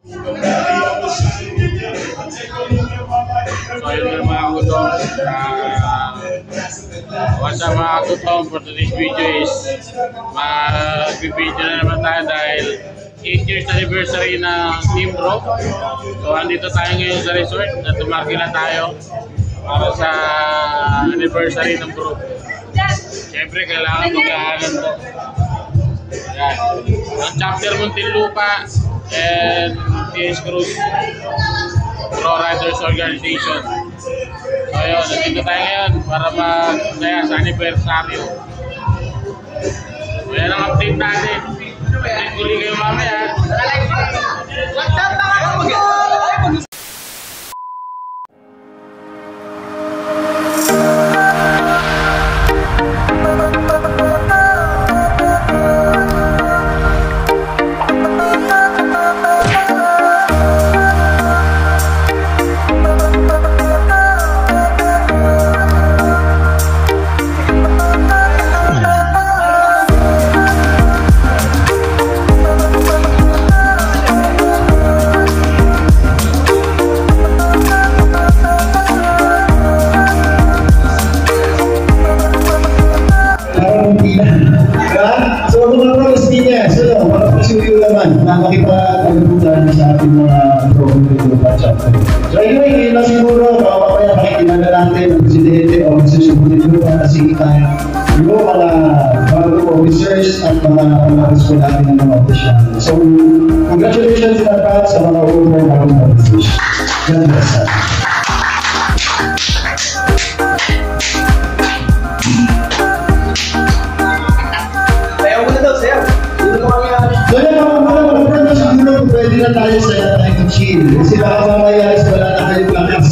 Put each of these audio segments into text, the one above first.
So yun mga gutom. What's up mga gutom, for today's video is mag-video na naman tayo dahil 8 years anniversary ng Team Bro. So andito tayo ngayon sa resort at tumakila tayo para sa anniversary ng Bro. Siyempre kailangan mag-aalan to. Ayan. Ang chapter Muntinlupa and TS Cruz Pro Riders Organization. So yun, nandito tayo ngayon para mag-saya sa anniversaryo. So yan ang update natin. Update ko kayo mamaya. What's up mga kapatid? na makipag-agulutan sa ating mga pro-group chapter. So anyway, yun lang siguro, papaya pakikilala natin ang presidente o magsusubunin ko para sikitahan yung mga group officers at mga pangakaspo natin ng mga official. So, congratulations in advance sa mga group officers. Ganun ba sa pwede na tayo sa tayo chill. Kasi baka mamaya is wala na kayong lakas.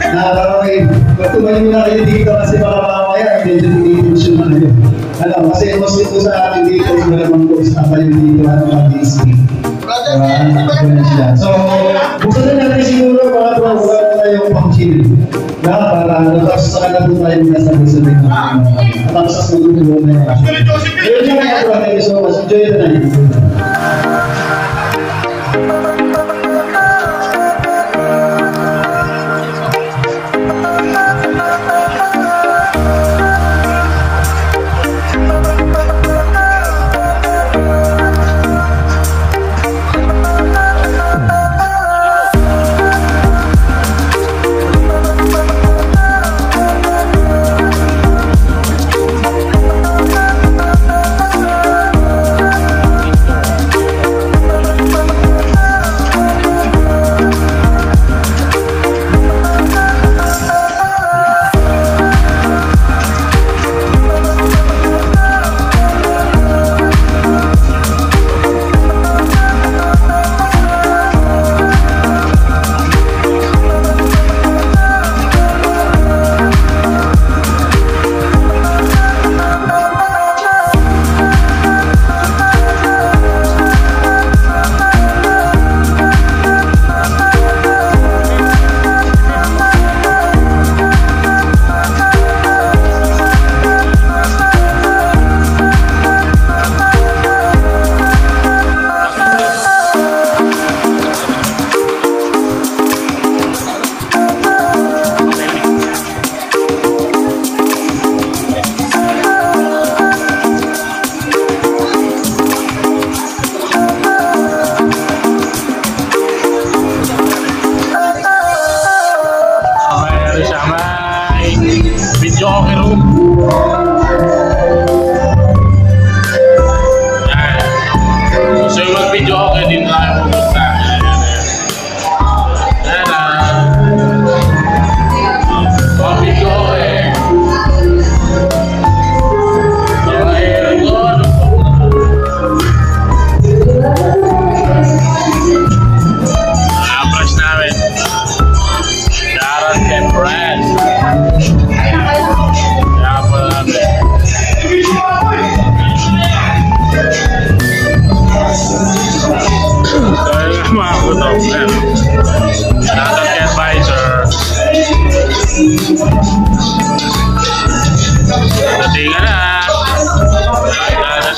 Nakakaroon kung tumayo na kayo dito kasi baka mamaya medyo hindi-tension na kayo. Alam, kasi mas ito sa atin dito is malamang po is nakayo dito at mag-disney. So, buksan na natin siguro mga wala na tayong pang-chill. Para tapos sa kanila po tayo nasabi-sabi na tapos sa magulong na yun. Ayun yung mga kapatid. So, enjoy na natin.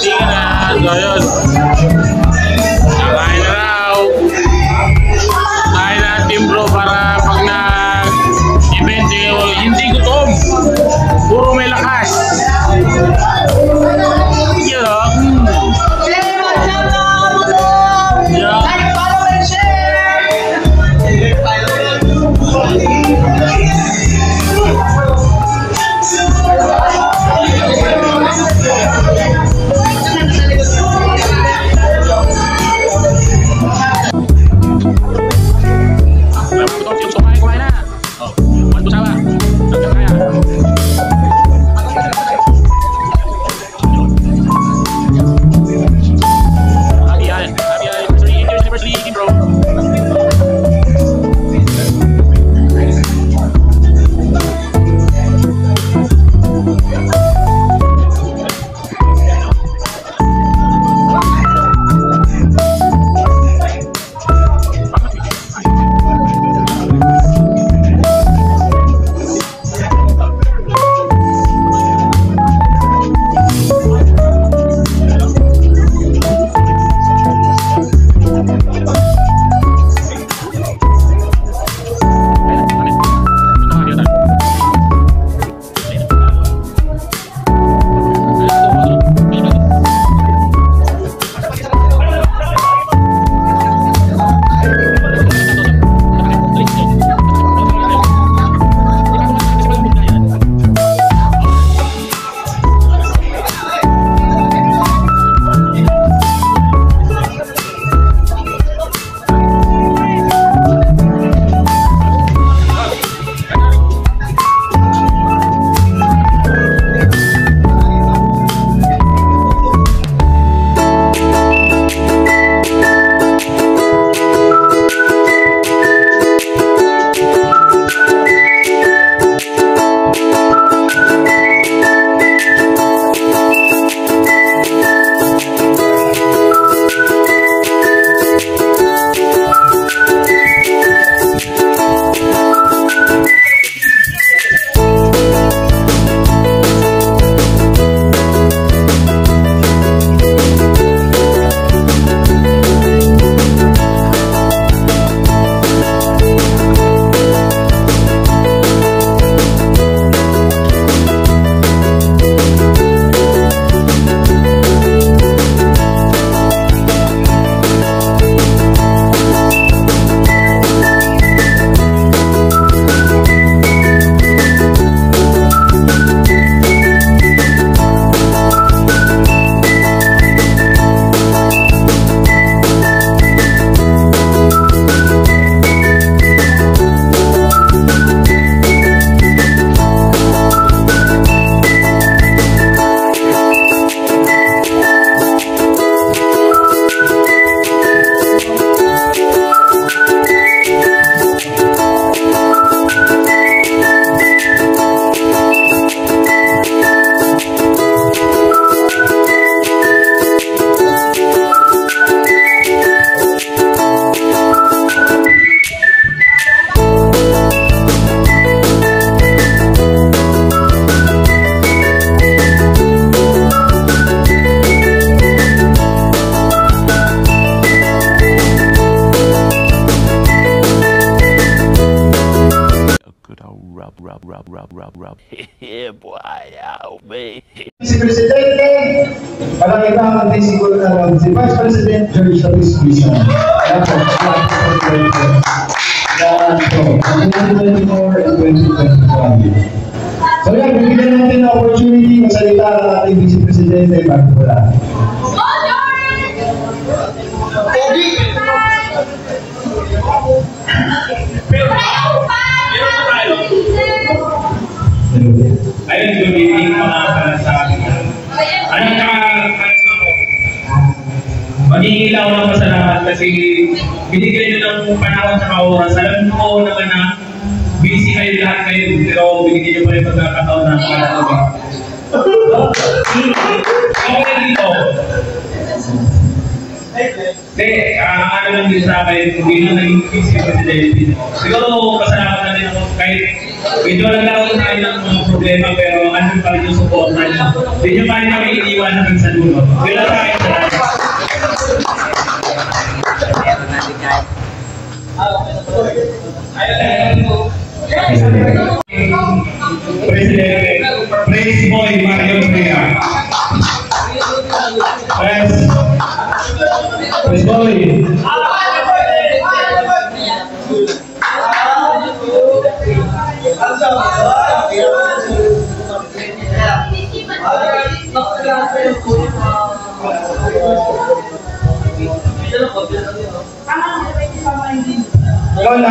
Dating na. So yun. Nakain na raw. Yeah, boy, oh, man. Si Presidente, palakita natin siguro na si Vice President George Tapis Bisa. Yan po, 2024 and 2025. So yan, bibigyan natin na opportunity masalita ang ating Vice Presidente bago wala. Ayun, good evening mga kalasabi. Mag-iilaw ng pasalamat kasi binigyan nyo ng panahon sa oras. Alam ko naman na busy kayo lahat kayo, pero binigyan nyo pa rin pagkakataon na panahon. Okay dito. Hindi, ano lang din sa akin, kung hindi naging busy president. Siguro pasalamat na din ako kahit medyo nagkaroon tayo ng mga problema pero ano pa rin yung support na nyo. Hindi nyo pa rin kami iniwan hanggang sa dulo. Yun lang tayo sa lahat. President, Praise Boy Mario Mea. Praise Boy. Yun,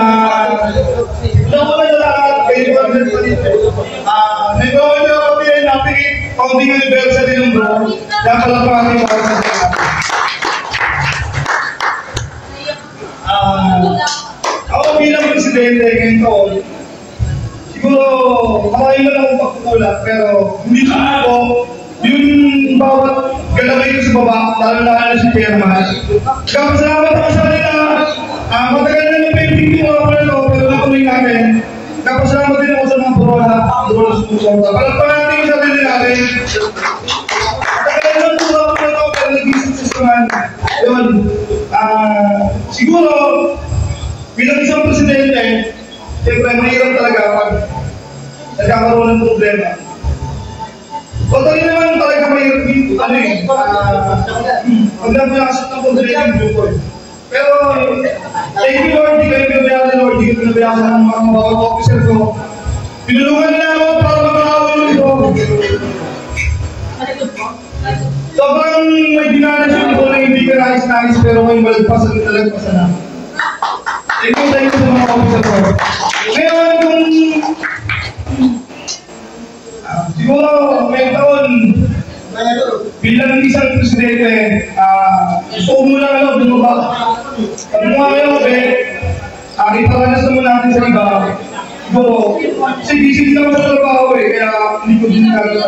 nag-uwi ako din natin founding anniversary ng bro. Kaya pala pa kami mga ako bilang presidente ngayon taon, siguro marami na akong pagkukulang pero hindi ko ako yung bawat galawin ko sa baba, lalo-lalo na si Chairman. Kapasalamat ako sa kanila. Matagal na yung painting ko ako na ito, pero nakunin namin. Kapasalamat din ako sa mga brola, brola sumusunta. Palagpan natin yung sarili natin. Matagal na po ako na ito, pero nag-isip naman. Yun, siguro, bilang isang presidente, siyempre mahirap talaga pag nagkakaroon ng problema. Totally naman talaga mahirap dito, pag napakasap ng problema yung grupo. Pero, thank you Lord, di kayo pinabayaan Lord, di kayo pinabayaan ng mga officer ko. Pinulungan nila ako para makakawin ito. Sobrang may dinanas yung ko na hindi ka nais-nais pero may malagpasan na talagpasan na. Thank you sa mga officer ko. Ngayon, kung siguro may taon, bilang isang presidente, gusto ko muna bumaba. Sabi mo nga ngayon, iparanas naman natin sa iba. Siguro, kasi busy din naman sa trabaho kaya hindi ko din nagagawa.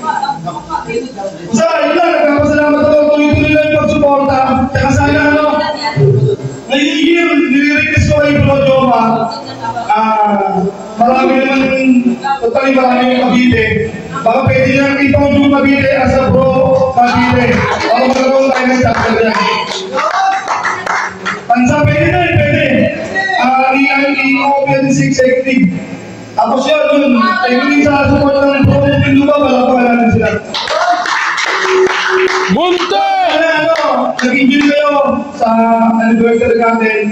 Basta, yun lang, nagpapasalamat ako, tuloy-tuloy lang yung pagsuporta. Tsaka sana ngayong year, nire-request ko kay Bro Joma. Marami naman, totally marami yung Cavite. Baka pwede nang itong yung Cavite as a Bro Cavite. Baka magkaroon tayo ng chapter yan. Pansa, pwede na pwede. I-open si executive. Tapos yun, tayo din sa support ng Bro Pinduba, malapakan natin sila. Bunte! Nag-enjoy kayo sa anniversary natin.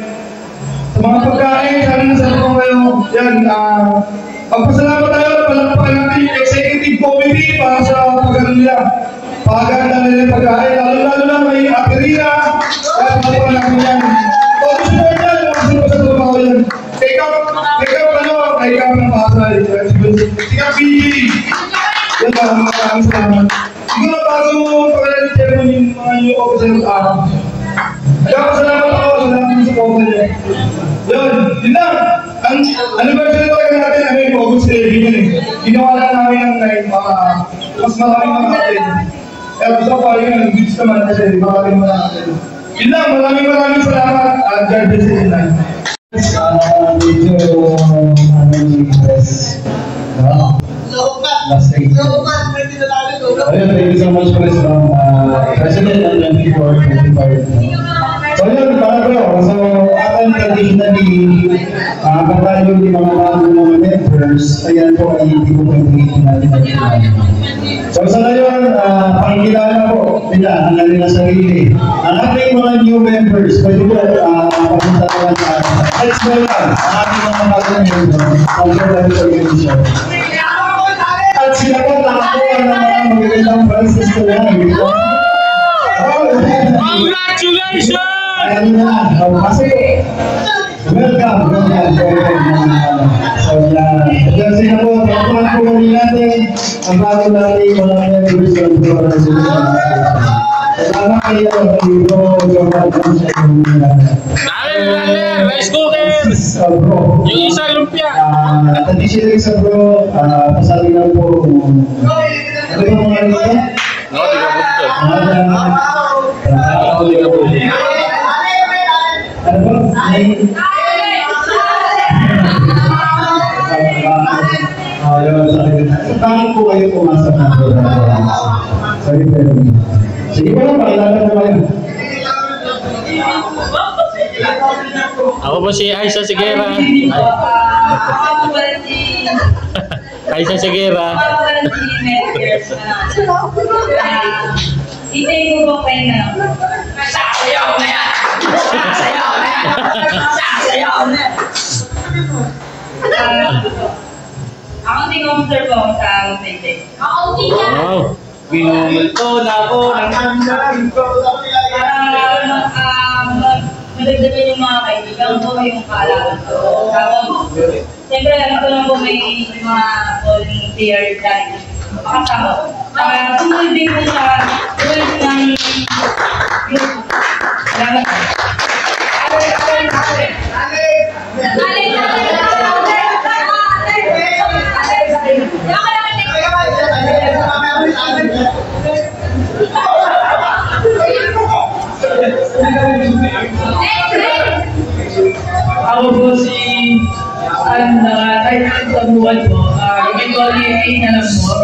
Sa mga pagkain, sana nasa ko kayo. Yan, magpasalamat tayo, palakpakan natin yung executive committee para sa pagkain nila. Pagkaganda nila yung pagkain, lalo-lalo na may aperina. Kaya palakpakan natin yan. Focus mo yan, makasino sa trabaho yan. Take up ng pasay. Take up PG. Yan ba, maraming salamat. Siguro bago pagkain chairman yung mga new officer nagpapasalamat ako sa lahat ng support niya. Yun lang. Ang anniversary talaga natin, August 11 Ginawa lang namin ng mas maraming mga atin. Kaya gusto ko yun, goods naman kasi maraming mga atin. Yun lang, maraming salamat at God bless you in life. Medyo, last thing. Ayun, thank you so much for this President ng 24-25. So yun, para bro, so atin occasionally, kapag yung mga bagong mga members, ayan po ay hindi po pwede natin. So sa ngayon, pakikilala po nila ang kanilang sarili. Ang ating mga new members, pwede po papunta naman sa let's welcome ang ating mga bagong members ang Jordan Organization. At sila po nakakuha ng mga magagandang prizes ko lang. Congratulations! Ayan na, kasi welcome. So, yan sila po, pagkakuhan po kami natin ang bago natin mga members ng organization. Salamat kayo ang dito, Rice cookers! Yung isa lumpia! At additional sa bro, pasali lang po. Ano yung mga ito? No, di ka po ito. Di ka po. Ano po? Bakit po kayo pumasok na po? Sorry, pero sige po lang, pakilala po kayo. Ako po si Aisha Sigera. Aisha Sigera. Itay ko po kayo na. Sasayaw na yan! Sasayaw na yan! Sasayaw na yan! Ako ting-officer po ako sa Utay. Wow! Binumulto na ako ng hanggang ko. Madagdagan yung mga kaibigan ko, yung kaalaman ko. Tapos, siyempre, ito lang po may mga volunteer dahil makasama ko. Tungkol din po sa tulad ng group. Salamat. Ako po si type sa buwan po. You can call me A na lang po.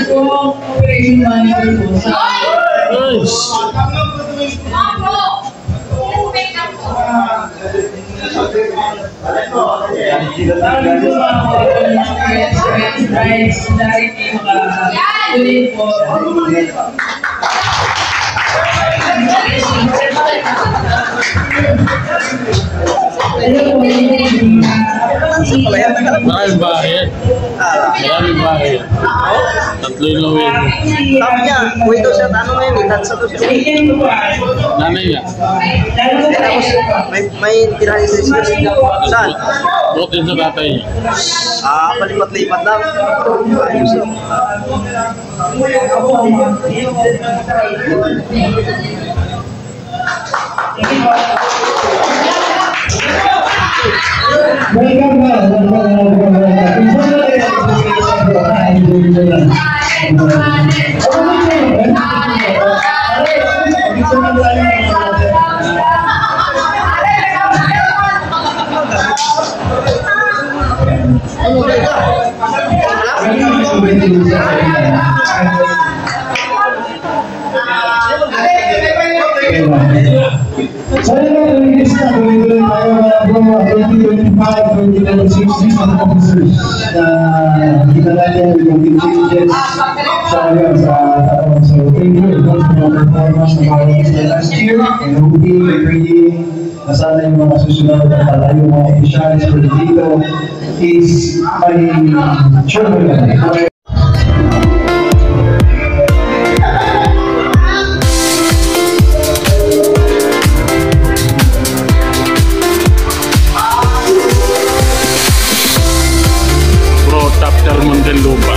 Ito ang operation manager po sa Maraming bahid. Maraming bahid. Tatlo yung lawin. Sabi niya, wait daw siya, ano ngayon, itansa daw siya. Nanay niya. Tapos, may tirahan sa islas. Saan? Bukod din sa tatay niya. Palipat-lipat lang. Ayos lang. Welcome So yun lang, release na, tuloy-tuloy tayo mga 2025-2026 season officers na kita natin yung intelligence sa taon. So thank you for the performance ng mga officer last year, and hoping, praying, na sana yung mga susunod na pala yung mga officials for dito is may sure mo yan. Chapter Muntinlupa.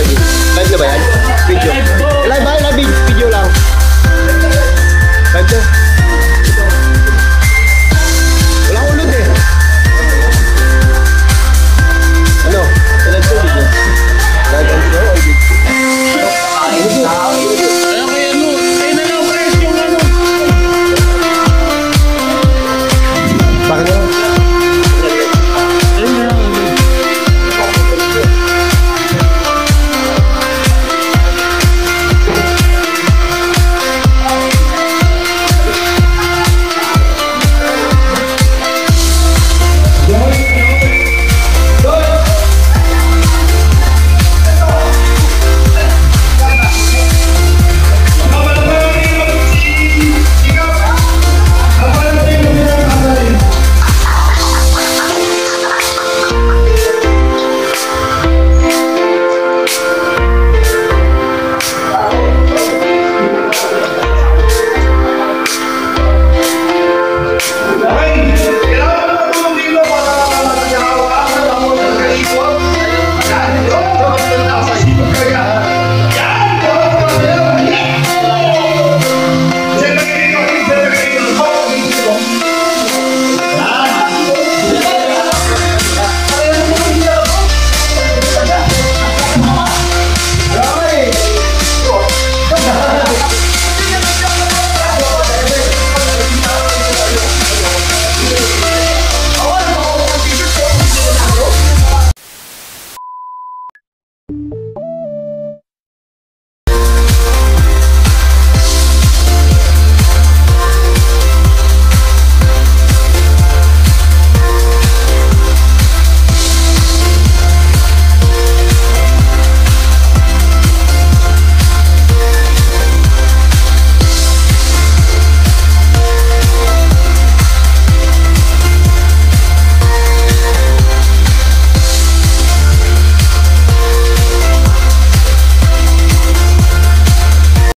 live yun? Live na ba yan? Video. Live ba? Live video lang. Live na.